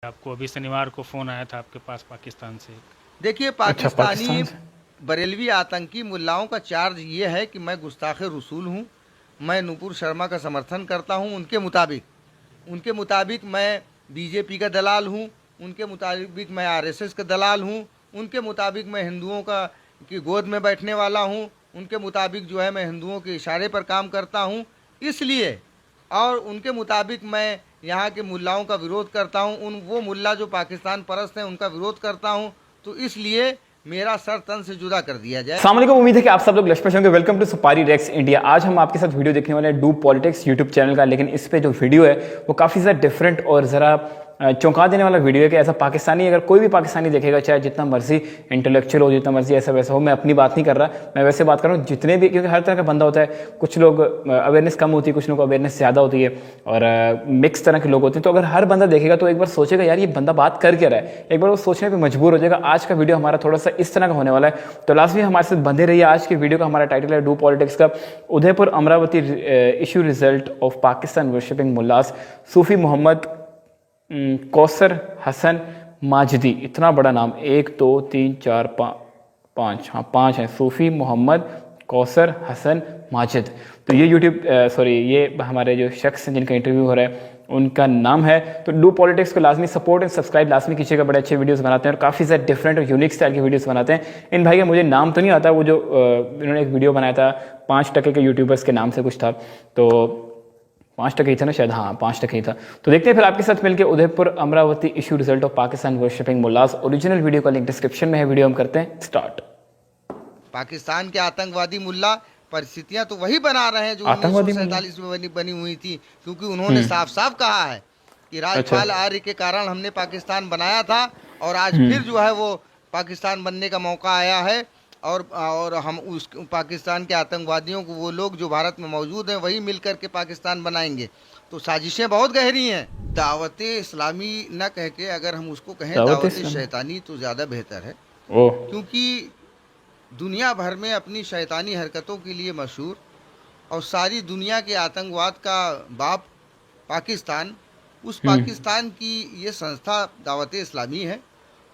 आपको अभी शनिवार को फ़ोन आया था आपके पास पाकिस्तान से। देखिए, अच्छा, पाकिस्तानी पाकिस्तान से। बरेलवी आतंकी मुल्लाओं का चार्ज ये है कि मैं गुस्ताखे रसूल हूँ। मैं नूपुर शर्मा का समर्थन करता हूँ। उनके मुताबिक मैं बीजेपी का दलाल हूँ। उनके मुताबिक मैं आरएसएस का दलाल हूँ। उनके मुताबिक मैं हिंदुओं का की गोद में बैठने वाला हूँ। उनके मुताबिक जो है मैं हिंदुओं के इशारे पर काम करता हूँ। इसलिए और उनके मुताबिक मैं यहाँ के मुल्लाओं का विरोध करता हूँ। वो मुल्ला जो पाकिस्तान परस्त हैं उनका विरोध करता हूँ। तो इसलिए मेरा सर तन से जुदा कर दिया जाए। अस्सलाम वालेकुम, उम्मीद है कि आप सब लोग लशपश होंगे। वेलकम टू सुपारी रेक्स इंडिया। आज हम आपके साथ वीडियो देखने वाले हैं डू पॉलिटिक्स यूट्यूब चैनल का, लेकिन इस पे जो वीडियो है वो काफ़ी ज़्यादा डिफरेंट और ज़रा चौंका देने वाला वीडियो है कि ऐसा पाकिस्तानी, अगर कोई भी पाकिस्तानी देखेगा, चाहे जितना मर्जी इंटेलेक्चुअल हो, जितना मर्जी ऐसा वैसा हो, मैं अपनी बात नहीं कर रहा, मैं वैसे बात कर रहा हूँ जितने भी, क्योंकि हर तरह का बंदा होता है। कुछ लोग अवेयरनेस कम होती है, कुछ लोगों को अवेयरनेस ज़्यादा होती है और मिक्स तरह के लोग होते हैं। तो अगर हर बंदा देखेगा तो एक बार सोचेगा यार ये बंदा बात कर क्या रहा है, एक बार वो सोचने पर मजबूर हो जाएगा। आज का वीडियो हमारा थोड़ा सा इस तरह का होने वाला है, तो लाजमी हमारे साथ बंधे रहिए। आज के वीडियो का हमारा टाइटल है डू पॉलिटिक्स का, Udaipur Amravati issue result of Pakistan worshipping mullahs Sufi Mohammad Kausar Hasan Majdi. इतना बड़ा नाम, 1 2 3 4 5, हाँ 5 है। सूफी मोहम्मद कौसर हसन माजिद। तो ये ये हमारे जो शख्स हैं जिनका इंटरव्यू हो रहा है उनका नाम है। तो डू पॉलिटिक्स को लाजमी सपोर्ट एंड सब्सक्राइब लाजमी कीजिएगा। बड़े अच्छे वीडियोस बनाते हैं और काफ़ी ज़्यादा डिफरेंट और यूनिक स्टाइल के वीडियोस बनाते हैं। इन भाई का मुझे नाम तो नहीं आता, वो जो इन्होंने एक वीडियो बनाया था 5% के यूट्यूबर्स के नाम से कुछ था, तो 5% ही था ना शायद, हाँ 5% ही था। तो देखते हैं फिर आपके साथ मिलकर Udaipur Amravati issue result of Pakistan worshipping mullahs. Original video का लिंक डिस्क्रिप्शन में है। वीडियो हम करते हैं स्टार्ट। पाकिस्तान के आतंकवादी मुल्ला परिस्थितियां तो वही बना रहे हैं जो आतंकवादी मुल्ला? 1947 में बनी हुई थी, क्योंकि उन्होंने साफ साफ कहा है कि राजपाल आर्य के कारण हमने पाकिस्तान बनाया था और आज फिर जो है वो पाकिस्तान बनने का मौका आया है। और हम उस पाकिस्तान के आतंकवादियों को, वो लोग जो भारत में मौजूद हैं, वही मिलकर के पाकिस्तान बनाएंगे। तो साजिशें बहुत गहरी हैं। दावत इस्लामी न कह के अगर हम उसको कहें दावत शैतानी तो ज़्यादा बेहतर है, क्योंकि दुनिया भर में अपनी शैतानी हरकतों के लिए मशहूर और सारी दुनिया के आतंकवाद का बाप पाकिस्तान, उस पाकिस्तान की ये संस्था दावत इस्लामी है।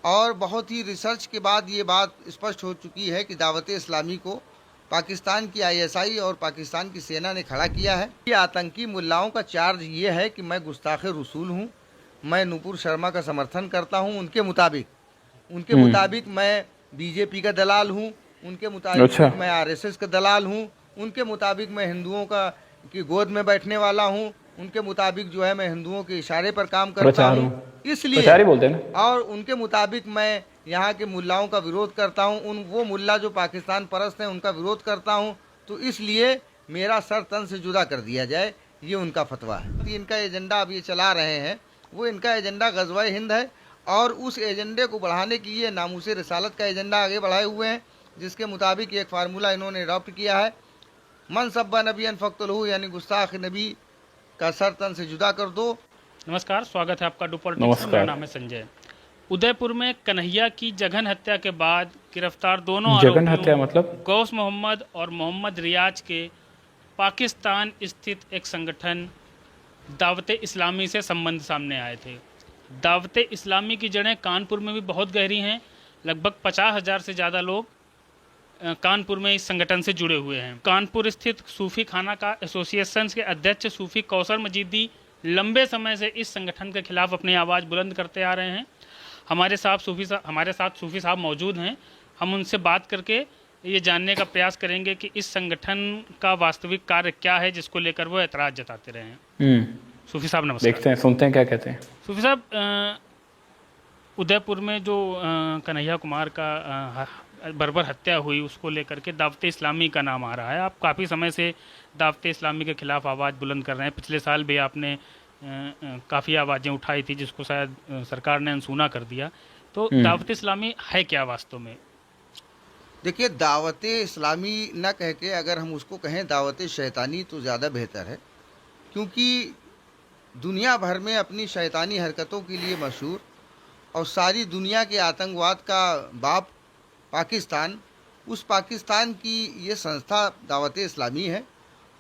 और बहुत ही रिसर्च के बाद ये बात स्पष्ट हो चुकी है कि दावत इस्लामी को पाकिस्तान की आईएसआई और पाकिस्तान की सेना ने खड़ा किया है। ये आतंकी मुल्लाओं का चार्ज ये है कि मैं गुस्ताखे रसूल हूँ। मैं नूपुर शर्मा का समर्थन करता हूँ। उनके मुताबिक मैं बीजेपी का दलाल हूँ। उनके मुताबिक मैं आरएसएस का दलाल हूँ। उनके मुताबिक मैं हिंदुओं का की गोद में बैठने वाला हूँ। उनके मुताबिक जो है मैं हिंदुओं के इशारे पर काम करता हूँ। इसलिए बोलते हैं ना। और उनके मुताबिक मैं यहाँ के मुल्लाओं का विरोध करता हूँ। वो मुल्ला जो पाकिस्तान परस्त हैं उनका विरोध करता हूँ। तो इसलिए मेरा सर तन से जुदा कर दिया जाए, ये उनका फतवा है। इनका एजेंडा अब ये चला रहे हैं, वो इनका एजेंडा ग़ज़वा हिंद है और उस एजेंडे को बढ़ाने के लिए नामूस रिसालत का एजेंडा आगे बढ़ाए हुए हैं, जिसके मुताबिक एक फार्मूला इन्होंने अडॉप्ट किया है। मन सब्बा नबी फ़क़्तुलहू, यानी गुस्ताख नबी का सर तन से जुदा कर दो। नमस्कार, स्वागत है आपका डू पॉलिटिक्स में। मेरा नाम है संजय। उदयपुर में कन्हैया की जघन हत्या के बाद गिरफ्तार दोनों जघन हत्या मतलब गौस मोहम्मद और मोहम्मद रियाज के पाकिस्तान स्थित एक संगठन दावत इस्लामी से संबंध सामने आए थे। दावत इस्लामी की जड़ें कानपुर में भी बहुत गहरी हैं। लगभग 50,000 से ज़्यादा लोग कानपुर में इस संगठन से जुड़े हुए हैं। कानपुर स्थित सूफी खाना का एसोसिएशन के अध्यक्ष सूफी कौसर मजीदी लंबे समय से इस संगठन के खिलाफ अपनी आवाज़ बुलंद करते आ रहे हैं। हमारे साथ सूफी साहब मौजूद हैं। हम उनसे बात करके ये जानने का प्रयास करेंगे कि इस संगठन का वास्तविक कार्य क्या है जिसको लेकर वो एतराज़ जताते रहे हैं। सूफी साहब नमस्कार। देखते हैं, सुनते हैं क्या कहते हैं। सूफी साहब, उदयपुर में जो कन्हैया कुमार का बर्बर हत्या हुई, उसको लेकर के दावत इस्लामी का नाम आ रहा है। आप काफ़ी समय से दावत इस्लामी के खिलाफ आवाज़ बुलंद कर रहे हैं। पिछले साल भी आपने काफ़ी आवाज़ें उठाई थी, जिसको शायद सरकार ने अनसुना कर दिया। तो दावत इस्लामी है क्या वास्तव में? देखिए, दावत इस्लामी न कह के अगर हम उसको कहें दावत शैतानी तो ज़्यादा बेहतर है, क्योंकि दुनिया भर में अपनी शैतानी हरकतों के लिए मशहूर और सारी दुनिया के आतंकवाद का बाप पाकिस्तान, उस पाकिस्तान की ये संस्था दावत इस्लामी है।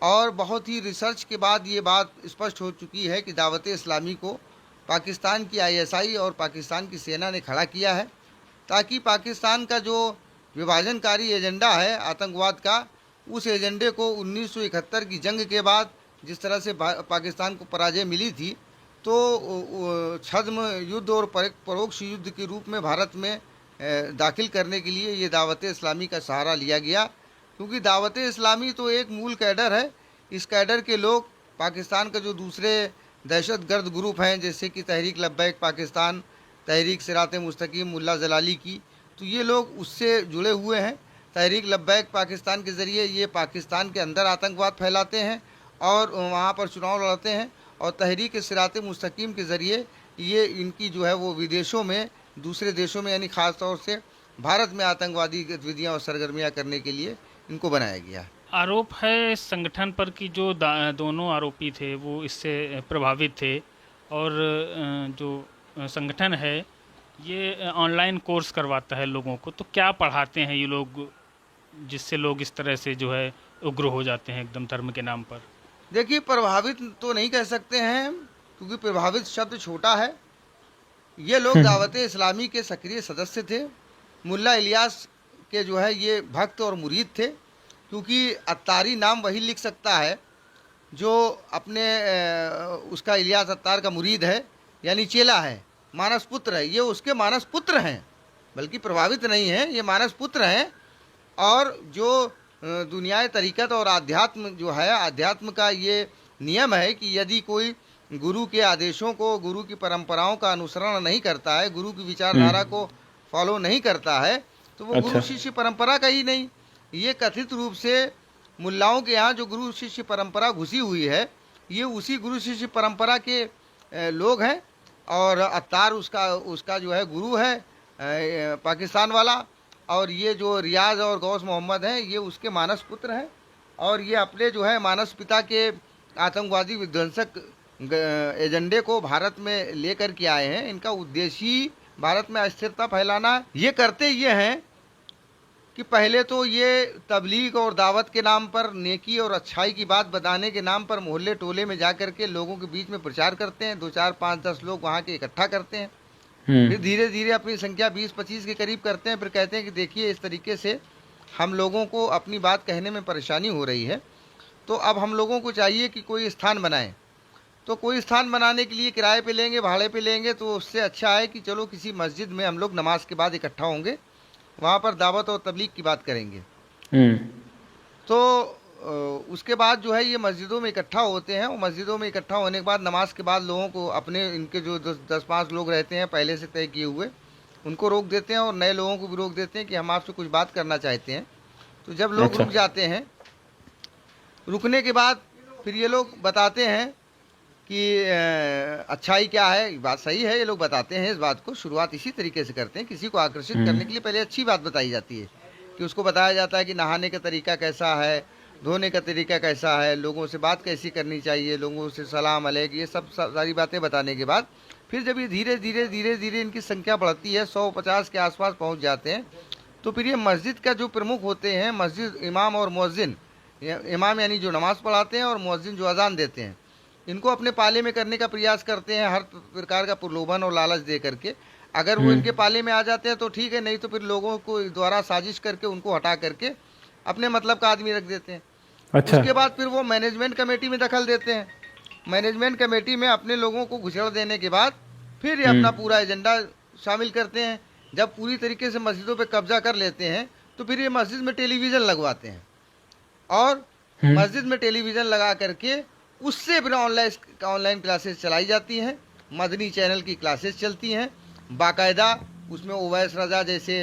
और बहुत ही रिसर्च के बाद ये बात स्पष्ट हो चुकी है कि दावत इस्लामी को पाकिस्तान की आईएसआई और पाकिस्तान की सेना ने खड़ा किया है, ताकि पाकिस्तान का जो विभाजनकारी एजेंडा है आतंकवाद का, उस एजेंडे को 1971 की जंग के बाद जिस तरह से पाकिस्तान को पराजय मिली थी, तो छद्म युद्ध और परोक्ष युद्ध के रूप में भारत में दाखिल करने के लिए ये दावत इस्लामी का सहारा लिया गया। क्योंकि दावत इस्लामी तो एक मूल कैडर है, इस कैडर के लोग पाकिस्तान का जो दूसरे दहशतगर्द ग्रुप हैं, जैसे कि तहरीक लब्बैक पाकिस्तान, तहरीक सिरात मुस्तकीम मुल्ला जलाली की, तो ये लोग उससे जुड़े हुए हैं। तहरीक लब्बैक पाकिस्तान के ज़रिए ये पाकिस्तान के अंदर आतंकवाद फैलाते हैं और वहाँ पर चुनाव लड़ते हैं, और तहरीक सिरात मुस्तकीम के ज़रिए ये इनकी जो है वो विदेशों में, दूसरे देशों में, यानी ख़ास तौर से भारत में आतंकवादी गतिविधियाँ और सरगर्मियाँ करने के लिए इनको बनाया गया है। आरोप है इस संगठन पर कि जो दोनों आरोपी थे वो इससे प्रभावित थे, और जो संगठन है ये ऑनलाइन कोर्स करवाता है लोगों को। तो क्या पढ़ाते हैं ये लोग जिससे लोग इस तरह से जो है उग्र हो जाते हैं एकदम धर्म के नाम पर? देखिए, प्रभावित तो नहीं कह सकते हैं, क्योंकि प्रभावित शब्द छोटा है। ये लोग दावत इस्लामी के सक्रिय सदस्य थे। मुल्ला इलियास के जो है ये भक्त और मुरीद थे, क्योंकि अत्तारी नाम वही लिख सकता है जो अपने उसका इलियास अत्तार का मुरीद है, यानी चेला है, मानस पुत्र है। ये उसके मानस पुत्र हैं, बल्कि प्रभावित नहीं हैं, ये मानस पुत्र हैं। और जो दुनियाए तरीक़त और आध्यात्म जो है, आध्यात्म का ये नियम है कि यदि कोई गुरु के आदेशों को, गुरु की परंपराओं का अनुसरण नहीं करता है, गुरु की विचारधारा को फॉलो नहीं करता है, तो वो गुरु शिष्य परंपरा का ही नहीं। ये कथित रूप से मुल्लाओं के यहाँ जो गुरु शिष्य परंपरा घुसी हुई है, ये उसी गुरु शिष्य परंपरा के लोग हैं। और अत्तार उसका जो है गुरु है पाकिस्तान वाला, और ये जो रियाज और गौस मोहम्मद हैं ये उसके मानस पुत्र हैं। और ये अपने जो है मानस पिता के आतंकवादी विध्वंसक एजेंडे को भारत में लेकर के आए हैं। इनका उद्देश्य ही भारत में अस्थिरता फैलाना है। ये करते ये हैं कि पहले तो ये तबलीग और दावत के नाम पर, नेकी और अच्छाई की बात बताने के नाम पर मोहल्ले टोले में जा कर के लोगों के बीच में प्रचार करते हैं। 2 4 5 10 लोग वहाँ के इकट्ठा करते हैं, फिर धीरे धीरे अपनी संख्या 20-25 के करीब करते हैं। फिर कहते हैं कि देखिए, इस तरीके से हम लोगों को अपनी बात कहने में परेशानी हो रही है, तो अब हम लोगों को चाहिए कि कोई स्थान बनाएं। तो कोई स्थान बनाने के लिए किराए पे लेंगे, भाड़े पे लेंगे, तो उससे अच्छा है कि चलो किसी मस्जिद में हम लोग नमाज के बाद इकट्ठा होंगे, वहाँ पर दावत और तबलीग की बात करेंगे। तो उसके बाद जो है ये मस्जिदों में इकट्ठा होते हैं, और मस्जिदों में इकट्ठा होने के बाद नमाज के बाद लोगों को, अपने इनके जो 10-5 लोग रहते हैं पहले से तय किए हुए, उनको रोक देते हैं, और नए लोगों को भी रोक देते हैं कि हम आपसे कुछ बात करना चाहते हैं। तो जब लोग रुक जाते हैं, रुकने के बाद फिर ये लोग बताते हैं कि अच्छाई क्या है, बात सही है, ये लोग बताते हैं। इस बात को शुरुआत इसी तरीके से करते हैं, किसी को आकर्षित करने के लिए पहले अच्छी बात बताई जाती है, कि उसको बताया जाता है कि नहाने का तरीका कैसा है, धोने का तरीका कैसा है, लोगों से बात कैसी करनी चाहिए, लोगों से सलाम अलैक, ये सब सारी बातें बताने के बाद फिर जब ये धीरे धीरे इनकी संख्या बढ़ती है, 100-50 के आसपास पहुंच जाते हैं, तो फिर ये मस्जिद का जो प्रमुख होते हैं, मस्जिद इमाम और मुअज्जिन, इमाम यानी जो नमाज़ पढ़ाते हैं, और मुअज्जिन जो अजान देते हैं, इनको अपने पाले में करने का प्रयास करते हैं, हर प्रकार का प्रलोभन और लालच दे करके। अगर वो इनके पाले में आ जाते हैं तो ठीक है, नहीं तो फिर लोगों को द्वारा साजिश करके उनको हटा करके अपने मतलब का आदमी रख देते हैं। अच्छा। उसके बाद फिर वो मैनेजमेंट कमेटी में दखल देते हैं। मैनेजमेंट कमेटी में अपने लोगों को घुसड़ देने के बाद फिर ये अपना पूरा एजेंडा शामिल करते हैं। जब पूरी तरीके से मस्जिदों पे कब्जा कर लेते हैं, तो फिर ये मस्जिद में टेलीविज़न लगवाते हैं, और मस्जिद में टेलीविज़न लगा करके उससे फिर ऑनलाइन क्लासेस चलाई जाती हैं। मदनी चैनल की क्लासेस चलती हैं बाकायदा। उसमें ओवैस रजा जैसे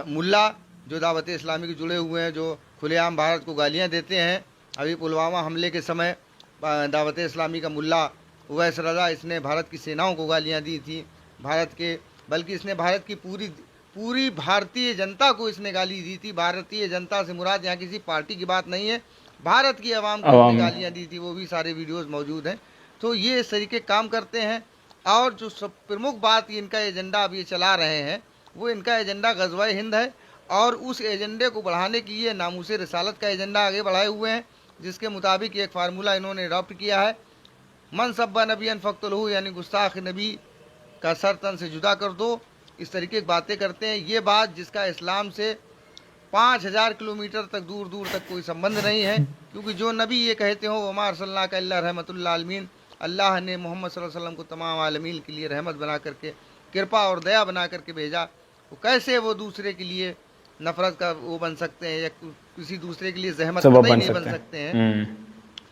मुल्ला जो दावत इस्लामी के जुड़े हुए हैं, जो खुलेआम भारत को गालियां देते हैं। अभी पुलवामा हमले के समय दावत इस्लामी का मुल्ला ओवैस रजा, इसने भारत की सेनाओं को गालियां दी थी, बल्कि इसने भारत की पूरी भारतीय जनता को इसने गाली दी थी। भारतीय जनता से मुराद यहाँ किसी पार्टी की बात नहीं है, भारत की आवाम को गालियाँ दी थी, वो भी सारे वीडियोस मौजूद हैं। तो ये इस तरीके काम करते हैं। और जो सब प्रमुख बात इनका एजेंडा अब ये चला रहे हैं, वो इनका एजेंडा ग़ज़वा-ए हिंद है, और उस एजेंडे को बढ़ाने के लिए नामूसे रिसालत का एजेंडा आगे बढ़ाए हुए हैं, जिसके मुताबिक एक फार्मूला इन्होंने अडॉप्ट किया है मन सब्बा नबीन फ़क्तुलहू, यानी गुस्ताख नबी का सर तन से जुदा कर दो, इस तरीके की बातें करते हैं। ये बात जिसका इस्लाम से 5000 किलोमीटर तक दूर दूर तक कोई संबंध नहीं है, क्योंकि जो नबी ये कहते हो वमा अरसलनाका इल्ला रहमतुल आलमीन, अल्लाह ने मोहम्मद सल्लल्लाहु अलैहि वसल्लम को तमाम आलमीन के लिए रहमत बना करके, कृपा और दया बना करके भेजा, तो कैसे वो दूसरे के लिए नफरत का वो बन सकते हैं या किसी दूसरे के लिए जहमत नहीं बन सकते हैं।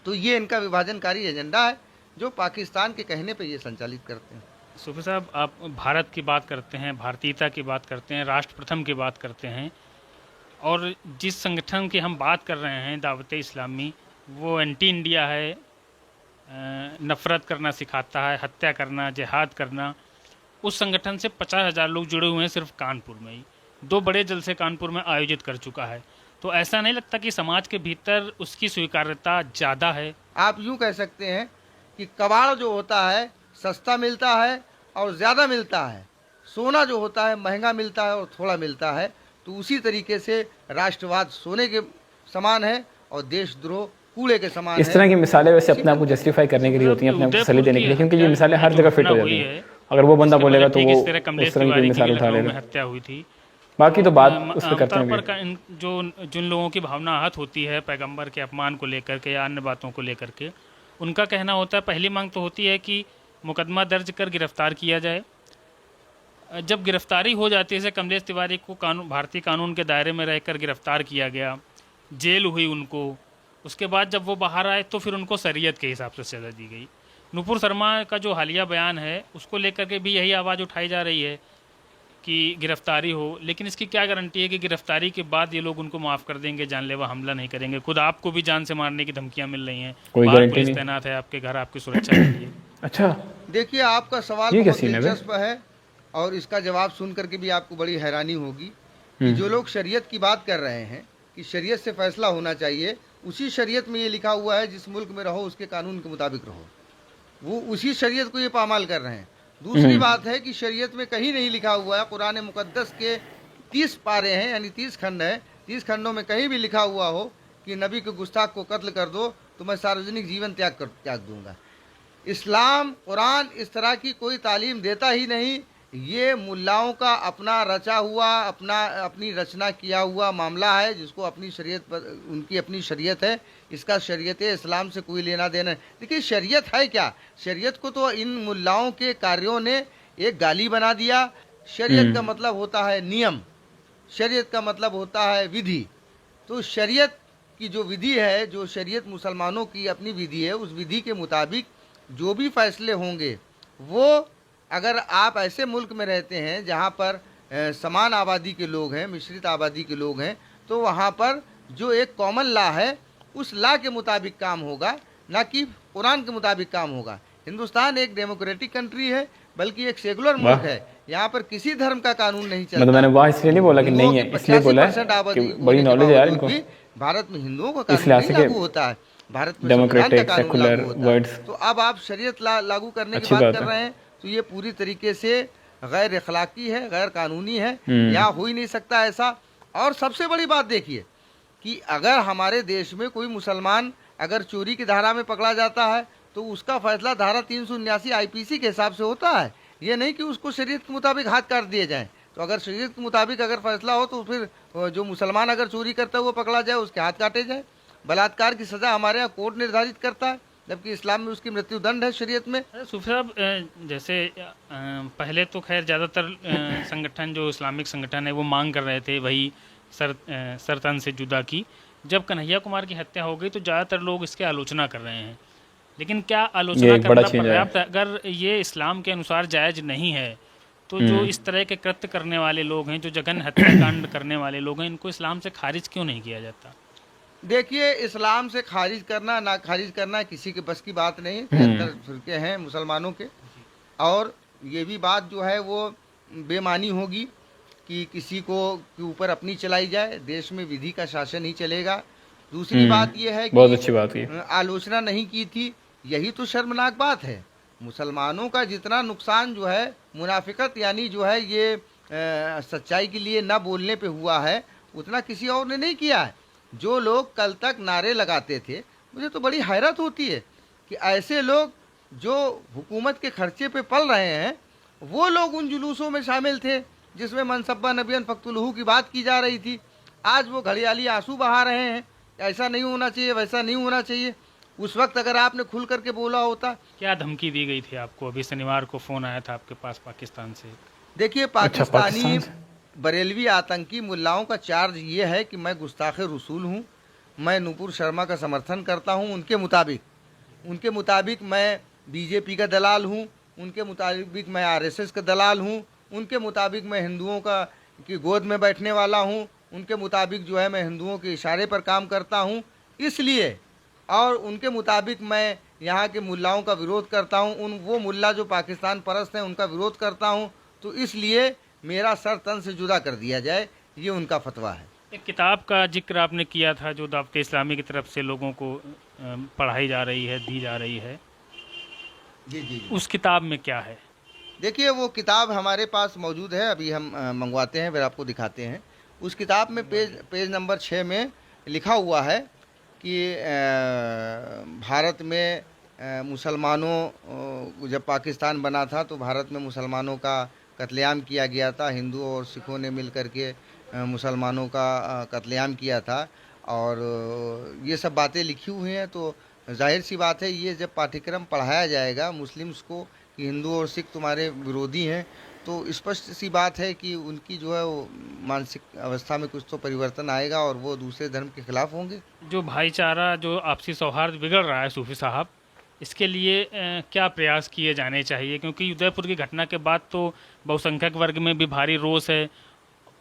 तो ये इनका विभाजनकारी एजेंडा है जो पाकिस्तान के कहने पे ये संचालित करते हैं। सूफी साहब, आप भारत की बात करते हैं, भारतीयता की बात करते हैं, राष्ट्र प्रथम की बात करते हैं, और जिस संगठन की हम बात कर रहे हैं दावत इस्लामी, वो एंटी इंडिया है, नफ़रत करना सिखाता है, हत्या करना, जिहाद करना। उस संगठन से 50,000 लोग जुड़े हुए हैं सिर्फ कानपुर में ही। 2 बड़े जलसे कानपुर में आयोजित कर चुका है। तो ऐसा नहीं लगता कि समाज के भीतर उसकी स्वीकार्यता ज़्यादा है? आप यूँ कह सकते हैं कि कबाड़ जो होता है सस्ता मिलता है और ज़्यादा मिलता है, सोना जो होता है महंगा मिलता है और थोड़ा मिलता है। तो उसी तरीके से राष्ट्रवाद सोने के समान है और देशद्रोह कूड़े के समान है। इस तरह की मिसालें वैसे अपने आप को जस्टिफाई करने के लिए होती हैं, अपने आप को तसल्ली देने के लिए, क्योंकि ये मिसालें हर जगह फिट हो जाती हैं। अगर वो बंदा बोलेगा तो वो उस तरह की मिसाल उठा लेगा। हत्या हुई थी, बाकी तो बात उस पर करते हैं। पर जो जिन लोगों की भावना आहत होती है पैगंबर के अपमान को लेकर के या अन्य बातों को लेकर के, उनका कहना होता है, पहली मांग तो होती है कि मुकदमा दर्ज कर गिरफ्तार किया जाए। जब गिरफ्तारी हो जाती है, जैसे कमलेश तिवारी को भारतीय कानून के दायरे में रहकर गिरफ्तार किया गया, जेल हुई उनको, उसके बाद जब वो बाहर आए तो फिर उनको शरीयत के हिसाब से सज़ा दी गई। नुपुर शर्मा का जो हालिया बयान है उसको लेकर के भी यही आवाज़ उठाई जा रही है कि गिरफ्तारी हो, लेकिन इसकी क्या गारंटी है कि गिरफ्तारी के बाद ये लोग उनको माफ़ कर देंगे, जानलेवा हमला नहीं करेंगे? खुद आपको भी जान से मारने की धमकियाँ मिल रही हैं, कोई गारंटी नहीं। तैनात है आपके घर आपकी सुरक्षा के लिए। अच्छा, देखिए आपका सवाल बहुत दिलचस्प है और इसका जवाब सुन करके भी आपको बड़ी हैरानी होगी कि जो लोग शरीयत की बात कर रहे हैं कि शरीयत से फैसला होना चाहिए, उसी शरीयत में ये लिखा हुआ है जिस मुल्क में रहो उसके कानून के मुताबिक रहो, वो उसी शरीयत को ये पामाल कर रहे हैं। दूसरी बात है कि शरीयत में कहीं नहीं लिखा हुआ है, कुरान मुकद्दस के 30 पारे हैं यानी 30 खंड है, 30 खंडों में कहीं भी लिखा हुआ हो कि नबी के गुस्ताख को कत्ल कर दो तो मैं सार्वजनिक जीवन त्याग दूंगा। इस्लाम कुरान इस तरह की कोई तालीम देता ही नहीं। ये मुल्लाओं का अपना रचा हुआ अपनी रचना किया हुआ मामला है, जिसको अपनी शरीयत उनकी अपनी शरीयत है, इसका शरीयत इस्लाम से कोई लेना देना नहीं। देखिए शरीयत है क्या, शरीयत को तो इन मुल्लाओं के कार्यों ने एक गाली बना दिया। शरीयत का मतलब होता है नियम, शरीयत का मतलब होता है विधि। तो शरीयत की जो विधि है, जो शरीयत मुसलमानों की अपनी विधि है, उस विधि के मुताबिक जो भी फैसले होंगे वो, अगर आप ऐसे मुल्क में रहते हैं जहाँ पर समान आबादी के लोग हैं, मिश्रित आबादी के लोग हैं, तो वहाँ पर जो एक कॉमन लॉ है उस लॉ के मुताबिक काम होगा, ना कि कुरान के मुताबिक काम होगा। हिंदुस्तान एक डेमोक्रेटिक कंट्री है, बल्कि एक सेकुलर मुल्क है। यहाँ पर किसी धर्म का कानून नहीं चलता। मतलब मैंने वाह इसलिए नहीं बोला कि नहीं है, इसलिए बोला है कि बड़ी नॉलेज है यार इनको। भारत में हिंदुओं का कानून नहीं लागू होता है, भारत में डेमोक्रेटिक सेकुलर वर्ड्स। तो अब आप शरीयत लागू करने की बात कर रहे हैं, तो ये पूरी तरीके से गैर अखलाकी है, गैर कानूनी है, यहाँ हो ही नहीं सकता ऐसा। और सबसे बड़ी बात देखिए कि अगर हमारे देश में कोई मुसलमान अगर चोरी की धारा में पकड़ा जाता है तो उसका फैसला धारा 379 आईपीसी के हिसाब से होता है। ये नहीं कि उसको शरीयत के मुताबिक हाथ काट दिए जाएं। तो अगर शरीयत के मुताबिक अगर फैसला हो तो फिर जो मुसलमान अगर चोरी करता है वो पकड़ा जाए, उसके हाथ काटे जाए। बलात्कार की सज़ा हमारे यहाँ कोर्ट निर्धारित करता है, जबकि इस्लाम में उसकी मृत्यु दंड है शरीयत में। सूफी साहब, जैसे पहले तो खैर ज़्यादातर संगठन जो इस्लामिक संगठन है वो मांग कर रहे थे वही सरतन से जुदा की। जब कन्हैया कुमार की हत्या हो गई तो ज़्यादातर लोग इसके आलोचना कर रहे हैं, लेकिन क्या आलोचना करना पर्याप्त? अगर ये इस्लाम के अनुसार जायज़ नहीं है तो जो इस तरह के कृत्य करने वाले लोग हैं, जो जघन्य हत्याकांड करने वाले लोग हैं, इनको इस्लाम से खारिज क्यों नहीं किया जाता? देखिए, इस्लाम से खारिज करना ना खारिज करना किसी के बस की बात नहीं। 73 फिरके हैं मुसलमानों के, और ये भी बात जो है वो बेमानी होगी कि किसी को के ऊपर अपनी चलाई जाए। देश में विधि का शासन ही चलेगा। दूसरी बात ये है कि बहुत अच्छी बात की आलोचना नहीं की थी, यही तो शर्मनाक बात है। मुसलमानों का जितना नुकसान जो है मुनाफिकत यानी जो है ये सच्चाई के लिए ना बोलने पे हुआ है, उतना किसी और ने नहीं किया है। जो लोग कल तक नारे लगाते थे, मुझे तो बड़ी हैरत होती है कि ऐसे लोग जो हुकूमत के खर्चे पे पल रहे हैं वो लोग उन जुलूसों में शामिल थे जिसमें मनसब्बा नबियन फ़क्तुलहू की बात की जा रही थी। आज वो घड़ियाली आंसू बहा रहे हैं, ऐसा नहीं होना चाहिए, वैसा नहीं होना चाहिए। उस वक्त अगर आपने खुल करके बोला होता। क्या धमकी दी गई थी आपको? अभी शनिवार को फ़ोन आया था आपके पास पाकिस्तान से। देखिए, पाकिस्तानी बरेलवी आतंकी मुल्लाओं का चार्ज ये है कि मैं गुस्ताख रसूल हूँ, मैं नूपुर शर्मा का समर्थन करता हूँ। उनके मुताबिक मैं बीजेपी का दलाल हूँ, उनके मुताबिक मैं आरएसएस का दलाल हूँ, उनके मुताबिक मैं हिंदुओं की गोद में बैठने वाला हूँ, उनके मुताबिक जो है मैं हिंदुओं के इशारे पर काम करता हूँ। इसलिए और उनके मुताबिक मैं यहाँ के मुल्लाओं का विरोध करता हूँ, वो मुल्ला जो पाकिस्तान परस्त हैं उनका विरोध करता हूँ। तो इसलिए मेरा सर तन से जुदा कर दिया जाए, ये उनका फतवा है। एक किताब का जिक्र आपने किया था जो दावत इस्लामी की तरफ से लोगों को पढ़ाई जा रही है, दी जा रही है। जी। उस किताब में क्या है? देखिए, वो किताब हमारे पास मौजूद है, अभी हम मंगवाते हैं, फिर आपको दिखाते हैं। उस किताब में पेज नंबर 6 में लिखा हुआ है कि भारत में मुसलमानों जब पाकिस्तान बना था तो भारत में मुसलमानों का कत्लेआम किया गया था। हिंदुओं और सिखों ने मिल करके मुसलमानों का कत्लेआम किया था, और ये सब बातें लिखी हुई हैं। तो जाहिर सी बात है, ये जब पाठ्यक्रम पढ़ाया जाएगा मुस्लिम्स को कि हिंदू और सिख तुम्हारे विरोधी हैं, तो स्पष्ट सी बात है कि उनकी जो है वो मानसिक अवस्था में कुछ तो परिवर्तन आएगा और वो दूसरे धर्म के खिलाफ होंगे। जो भाईचारा, जो आपसी सौहार्द बिगड़ रहा है सूफी साहब, इसके लिए क्या प्रयास किए जाने चाहिए? क्योंकि उदयपुर की घटना के बाद तो बहुसंख्यक वर्ग में भी भारी रोष है।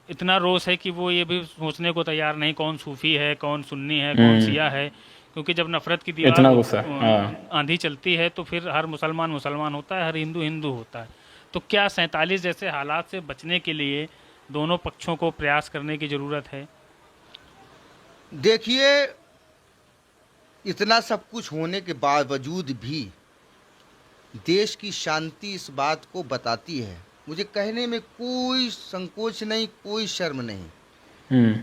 इतना रोष है कि वो ये भी सोचने को तैयार नहीं कौन सूफी है, कौन सुन्नी है, कौन शिया है। क्योंकि जब नफरत की दीवार आंधी चलती है तो फिर हर मुसलमान मुसलमान होता है, हर हिंदू हिंदू होता है। तो क्या 47 जैसे हालात से बचने के लिए दोनों पक्षों को प्रयास करने की ज़रूरत है? देखिए, इतना सब कुछ होने के बावजूद भी देश की शांति इस बात को बताती है, मुझे कहने में कोई संकोच नहीं, कोई शर्म नहीं,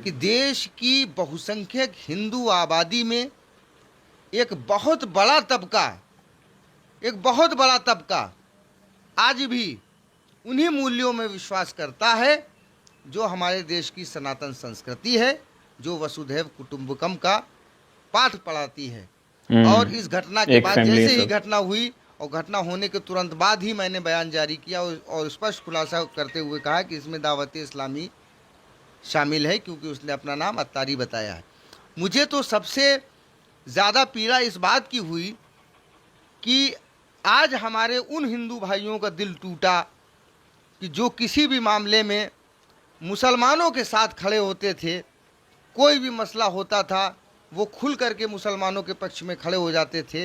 कि देश की बहुसंख्यक हिंदू आबादी में एक बहुत बड़ा तबका आज भी उन्हीं मूल्यों में विश्वास करता है जो हमारे देश की सनातन संस्कृति है, जो वसुधैव कुटुंबकम का पाठ पढ़ाती है। और इस घटना के बाद, जैसे ही घटना हुई और घटना होने के तुरंत बाद ही मैंने बयान जारी किया और स्पष्ट खुलासा करते हुए कहा कि इसमें दावत इस्लामी शामिल है, क्योंकि उसने अपना नाम अत्तारी बताया है। मुझे तो सबसे ज़्यादा पीड़ा इस बात की हुई कि आज हमारे उन हिंदू भाइयों का दिल टूटा कि जो किसी भी मामले में मुसलमानों के साथ खड़े होते थे, कोई भी मसला होता था वो खुल करके मुसलमानों के पक्ष में खड़े हो जाते थे।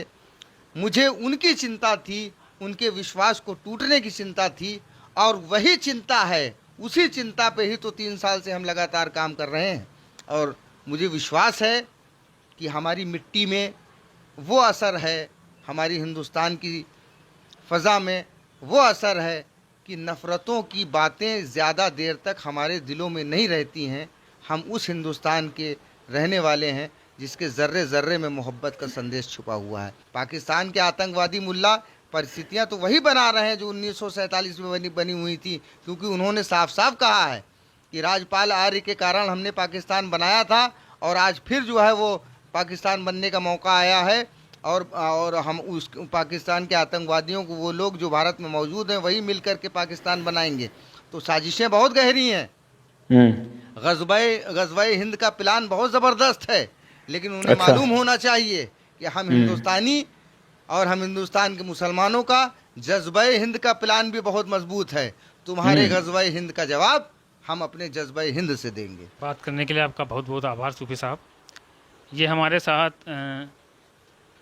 मुझे उनकी चिंता थी, उनके विश्वास को टूटने की चिंता थी, और वही चिंता है, उसी चिंता पे ही तो 3 साल से हम लगातार काम कर रहे हैं। और मुझे विश्वास है कि हमारी मिट्टी में वो असर है, हमारी हिंदुस्तान की फ़ज़ा में वो असर है कि नफ़रतों की बातें ज़्यादा देर तक हमारे दिलों में नहीं रहती हैं। हम उस हिंदुस्तान के रहने वाले हैं जिसके ज़र्रे ज़र्रे में मोहब्बत का संदेश छुपा हुआ है। पाकिस्तान के आतंकवादी मुल्ला परिस्थितियां तो वही बना रहे हैं जो 1947 में बनी हुई थी, क्योंकि उन्होंने साफ साफ कहा है कि राजपाल आर्य के कारण हमने पाकिस्तान बनाया था, और आज फिर जो है वो पाकिस्तान बनने का मौका आया है, और हम उस पाकिस्तान के आतंकवादियों को, वो लोग जो भारत में मौजूद हैं, वही मिल कर के पाकिस्तान बनाएंगे। तो साजिशें बहुत गहरी हैं। ग़ज़वा-ए हिंद का प्लान बहुत ज़बरदस्त है, लेकिन उन्हें मालूम होना चाहिए कि हम हिंदुस्तानी और हम हिंदुस्तान के मुसलमानों का जज्बा-ए हिंद का प्लान भी बहुत मजबूत है। तुम्हारे ग़ज़वा-ए हिंद का जवाब हम अपने जज्बा-ए हिंद से देंगे। बात करने के लिए आपका बहुत बहुत आभार सूफी साहब। ये हमारे साथ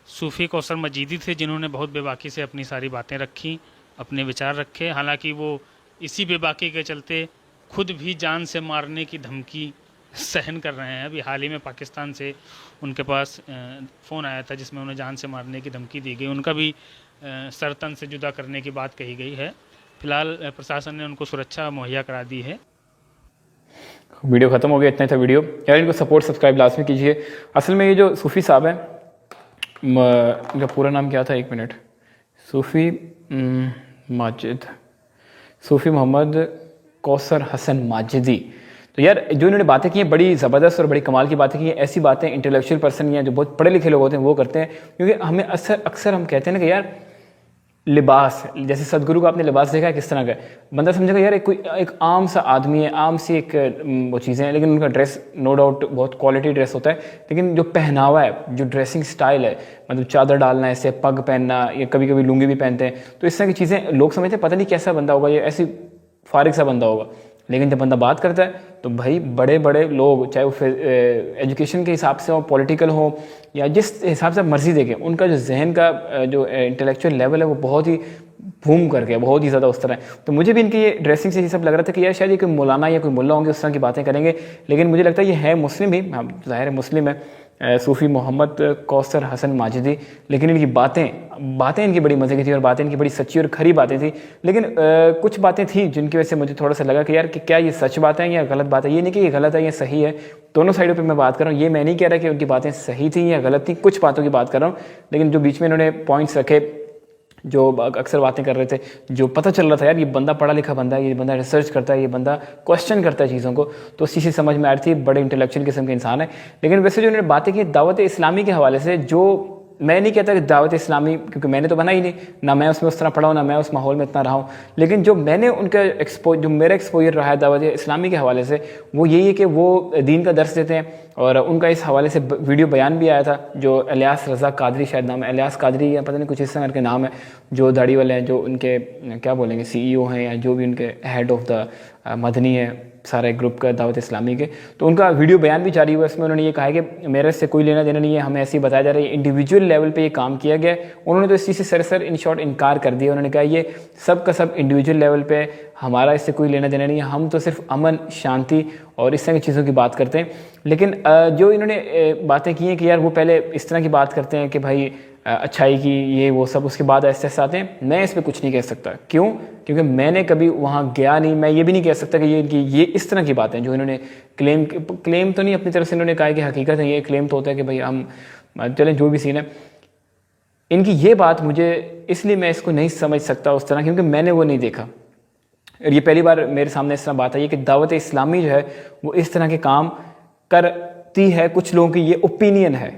सूफ़ी कौसर मजीदी थे, जिन्होंने बहुत बेबाकी से अपनी सारी बातें रखी, अपने विचार रखे। हालांकि वो इसी बेबाकी के चलते खुद भी जान से मारने की धमकी सहन कर रहे हैं। अभी हाल ही में पाकिस्तान से उनके पास फ़ोन आया था जिसमें उन्हें जान से मारने की धमकी दी गई। उनका भी सरतन से जुदा करने की बात कही गई है। फिलहाल प्रशासन ने उनको सुरक्षा मुहैया करा दी है। वीडियो ख़त्म हो गया, इतना ही था वीडियो। यार इनको सपोर्ट सब्सक्राइब लाजमी कीजिए। असल में ये जो सूफ़ी साहब हैं, इनका पूरा नाम क्या था, 1 मिनट, सूफ़ी माजिद, सूफ़ी मोहम्मद कौसर हसन माजिदी। तो यार जो इन्होंने बातें की हैं बड़ी ज़बरदस्त और बड़ी कमाल की बातें की हैं। ऐसी बातें इंटेलेक्चुअल पर्सन या जो बहुत पढ़े लिखे लोग होते हैं वो करते हैं, क्योंकि हमें अक्सर हम कहते हैं ना कि यार लिबास, जैसे सदगुरु का आपने लिबास देखा है किस तरह का है, बंदा समझेगा यार एक आम सा आदमी है, आम सी एक वो चीज़ें हैं, लेकिन उनका ड्रेस नो डाउट बहुत क्वालिटी ड्रेस होता है, लेकिन जो पहनावा है, जो ड्रेसिंग स्टाइल है, मतलब चादर डालना, ऐसे पग पहनना, या कभी कभी लुंगी भी पहनते हैं, तो इस तरह की चीज़ें लोग समझते हैं पता नहीं कैसा बंदा होगा, ये ऐसी फारिग सा बंदा होगा। लेकिन जब बंदा बात करता है तो भाई बड़े बड़े लोग, चाहे वो एजुकेशन के हिसाब से हो, पॉलिटिकल हो, या जिस हिसाब से मर्जी देखें, उनका जो जहन का जो इंटेलेक्चुअल लेवल है वो बहुत ही बूम करके, बहुत ही ज़्यादा उस तरह है। तो मुझे भी इनकी ये ड्रेसिंग से ये सब लग रहा था कि यार शायद ये कोई मौलाना या कोई मुल्ला होंगे, उस तरह की बातें करेंगे, लेकिन मुझे लगता है ये है मुस्लिम ही, ज़ाहिर है मुस्लिम है, सूफ़ी मोहम्मद कौसर हसन माजिदी। लेकिन इनकी बातें इनकी बड़ी मज़े की थी और बातें इनकी बड़ी सच्ची और खरी बातें थी। लेकिन कुछ बातें थी जिनकी वजह से मुझे थोड़ा सा लगा कि यार कि क्या ये सच बात है या गलत बात है। ये नहीं कि ये गलत है या सही है, दोनों साइडों पे मैं बात कर रहा हूँ। ये मैं नहीं कह रहा कि उनकी बातें सही थी या गलत थी, कुछ बातों की बात कर रहा हूँ, लेकिन जो बीच में इन्होंने पॉइंट्स रखे, जो अक्सर बातें कर रहे थे, जो पता चल रहा था यार ये बंदा पढ़ा लिखा बंदा है, ये बंदा रिसर्च करता है, ये बंदा क्वेश्चन करता है चीज़ों को, तो उसी से समझ में आ रही थी बड़े इंटेलेक्चुअल किस्म के इंसान है। लेकिन वैसे जो उन्होंने बातें की दावत इस्लामी के हवाले से, जो मैं नहीं कहता कि दावत इस्लामी, क्योंकि मैंने तो बना ही नहीं, ना मैं उसमें उस तरह पढ़ा हूँ, ना मैं उस माहौल में इतना रहा हूँ, लेकिन जो मैंने उनका जो मेरा एक्सपोजर रहा है दावत इस्लामी के हवाले से, वो यही है कि वो दीन का दर्स देते हैं। और उनका इस हवाले से वीडियो बयान भी आया था, जो इलियास रज़ा कादरी शायद नाम है, इलियास कादरी या पता नहीं कुछ इस तरह के नाम है, जो दाढ़ी वाले हैं, जो उनके क्या बोलेंगे CEO हैं, या जो भी उनके हेड ऑफ द मदनी है सारे ग्रुप का दावत इस्लामी के। तो उनका वीडियो बयान भी जारी हुआ, इसमें उन्होंने ये कहा है कि मेरे से कोई लेना देना नहीं है, हमें ऐसे ही बताया जा रहा है, इंडिविजुअल लेवल पे ये काम किया गया है। उन्होंने तो इस चीज़ से सरासर इन शॉर्ट इनकार कर दिया। उन्होंने कहा ये सब का सब इंडिविजुअल लेवल पे, हमारा इससे कोई लेना देना नहीं है, हम तो सिर्फ अमन शांति और इस तरह की चीज़ों की बात करते हैं। लेकिन जो इन्होंने बातें की हैं कि यार वो पहले इस तरह की बात करते हैं कि भाई अच्छाई की ये वो सब, उसके बाद ऐसे ऐसे आते हैं, मैं इस पर कुछ नहीं कह सकता। क्यों? क्योंकि मैंने कभी वहाँ गया नहीं। मैं ये भी नहीं कह सकता कि ये इस तरह की बातें जो इन्होंने क्लेम तो नहीं अपनी तरफ से इन्होंने कहा कि हकीकत है, ये क्लेम तो होता है कि भाई हम चलें जो भी सीन है। इनकी ये बात मुझे, इसलिए मैं इसको नहीं समझ सकता उस तरह, क्योंकि मैंने वो नहीं देखा। और ये पहली बार मेरे सामने इस तरह बात आई है कि दावत इस्लामी जो है वो इस तरह के काम करती है। कुछ लोगों की ये ओपिनियन है,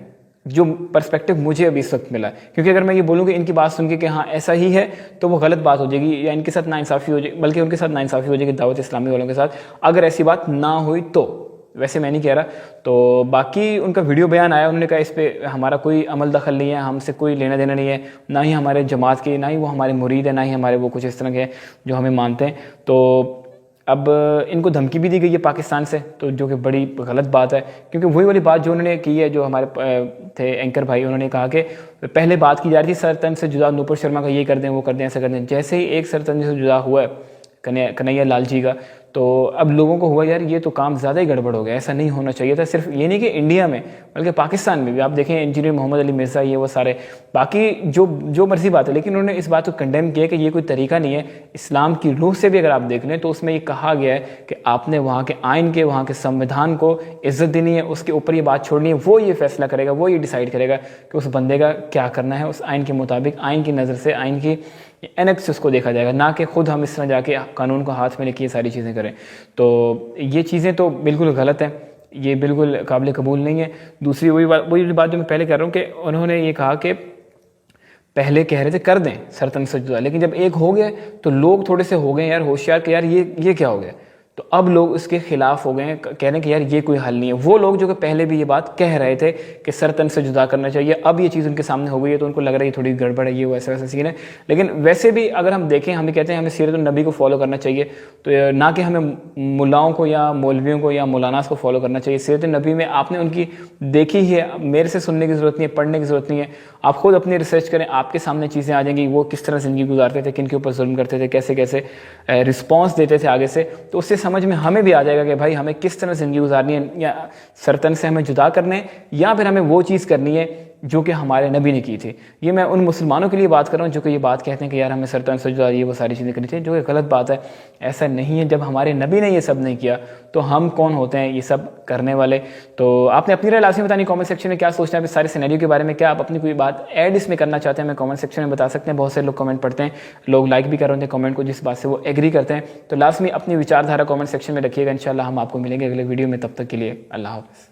जो पर्सपेक्टिव मुझे अभी इस वक्त मिला है। क्योंकि अगर मैं ये बोलूँ कि इनकी बात सुन के कि हाँ ऐसा ही है, तो वो गलत बात हो जाएगी, या इनके साथ नाइंसाफ़ी हो जाएगी, बल्कि उनके साथ नाइंसाफ़ी हो जाएगी दावत इस्लामी वालों के साथ, अगर ऐसी बात ना हुई तो। वैसे मैं नहीं कह रहा। तो बाकी उनका वीडियो बयान आया, उन्होंने कहा इस पर हमारा कोई अमल दखल नहीं है, हमसे कोई लेना देना नहीं है, ना ही हमारे जमात के, ना ही वो हमारे मुरीद है, ना ही हमारे वो कुछ इस तरह के जो हमें मानते हैं। तो अब इनको धमकी भी दी गई है पाकिस्तान से, तो जो कि बड़ी गलत बात है, क्योंकि वही वाली बात जो उन्होंने की है, जो हमारे थे एंकर भाई, उन्होंने कहा कि पहले बात की जा रही थी सर तन से जुदा, नूपुर शर्मा का ये कर दें वो कर दें ऐसा कर दें। जैसे ही एक सर तन से जुदा हुआ है कन्हैया लाल जी का, तो अब लोगों को हुआ यार ये तो काम ज़्यादा ही गड़बड़ हो गया, ऐसा नहीं होना चाहिए था। सिर्फ ये नहीं कि इंडिया में, बल्कि पाकिस्तान में भी आप देखें, इंजीनियर मोहम्मद अली मिर्ज़ा, ये वो सारे, बाकी जो मर्जी बात है, लेकिन उन्होंने इस बात को कंडेम किया कि ये कोई तरीका नहीं है। इस्लाम की रूह से भी अगर आप देख लें तो उसमें ये कहा गया है कि आपने वहाँ के आइन के, वहाँ के संविधान को इज्जत देनी है, उसके ऊपर ये बात छोड़नी है, वो ये फैसला करेगा, वो ये डिसाइड करेगा कि उस बंदे का क्या करना है, उस आइन के मुताबिक, आइन की नज़र से, आइन की एनेक्स उसको देखा जाएगा, ना कि खुद हम इस तरह जाके कानून को हाथ में लेके ये सारी चीज़ें करें। तो ये चीज़ें तो बिल्कुल गलत हैं, ये बिल्कुल काबिल कबूल नहीं है। दूसरी वही बात जो मैं पहले कह रहा हूँ कि उन्होंने ये कहा कि पहले कह रहे थे कर दें सरतन से जुदा, लेकिन जब एक हो गए तो लोग थोड़े से हो गए यार होशियार कि यार ये क्या हो गया, तो अब लोग उसके खिलाफ हो गए हैं, कह रहे हैं कि यार ये कोई हल नहीं है। वो लोग जो कि पहले भी ये बात कह रहे थे कि सरतन से जुदा करना चाहिए, अब ये चीज़ उनके सामने हो गई है तो उनको लग रहा है ये थोड़ी गड़बड़ है, ये वो ऐसा सीन है। लेकिन वैसे भी अगर हम देखें, हमें कहते हैं हमें सीरत नबी को फॉलो करना चाहिए, तो ना कि हमें मुल्लाओं को या मौलवियों को या मौलानास को फॉलो करना चाहिए। सीरत नबी में आपने उनकी देखी ही है, मेरे से सुनने की ज़रूरत नहीं है, पढ़ने की ज़रूरत नहीं है, आप खुद अपनी रिसर्च करें, आपके सामने चीज़ें आ जाएंगी, वो किस तरह ज़िंदगी गुजारते थे, किन के ऊपर जुल्म करते थे, कैसे कैसे रिस्पॉन्स देते थे आगे से, तो उससे समझ में हमें भी आ जाएगा कि भाई हमें किस तरह ज़िंदगी गुजारनी है, या सरतन से हमें जुदा करने, या फिर हमें वो चीज़ करनी है जो कि हमारे नबी ने की थी। ये मैं उन मुसलमानों के लिए बात कर रहा हूँ जो कि ये बात कहते हैं कि यार हमें सरतन सजदा ये वो सारी चीज़ें करनी चाहिए, जो कि गलत बात है। ऐसा नहीं है, जब हमारे नबी ने ये सब नहीं किया तो हम कौन होते हैं ये सब करने वाले। तो आपने अपनी राय लाजमी बतानी कमेंट सेक्शन में, क्या सोचते हैं इस सारे सिनेरियो के बारे में, क्या आप अपनी कोई बात ऐड इसमें करना चाहते हैं, हमें कमेंट सेक्शन में बता सकते हैं। बहुत से लोग कमेंट पढ़ते हैं, लोग लाइक भी कर रहे होते हैं कमेंट को जिस बात से वो एग्री करते हैं। तो लास्ट में अपनी विचारधारा कमेंट सेक्शन में रखिएगा। इंशाल्लाह हम आपको मिलेंगे अगले वीडियो में, तब तक के लिए अल्लाह हाफ़िज़।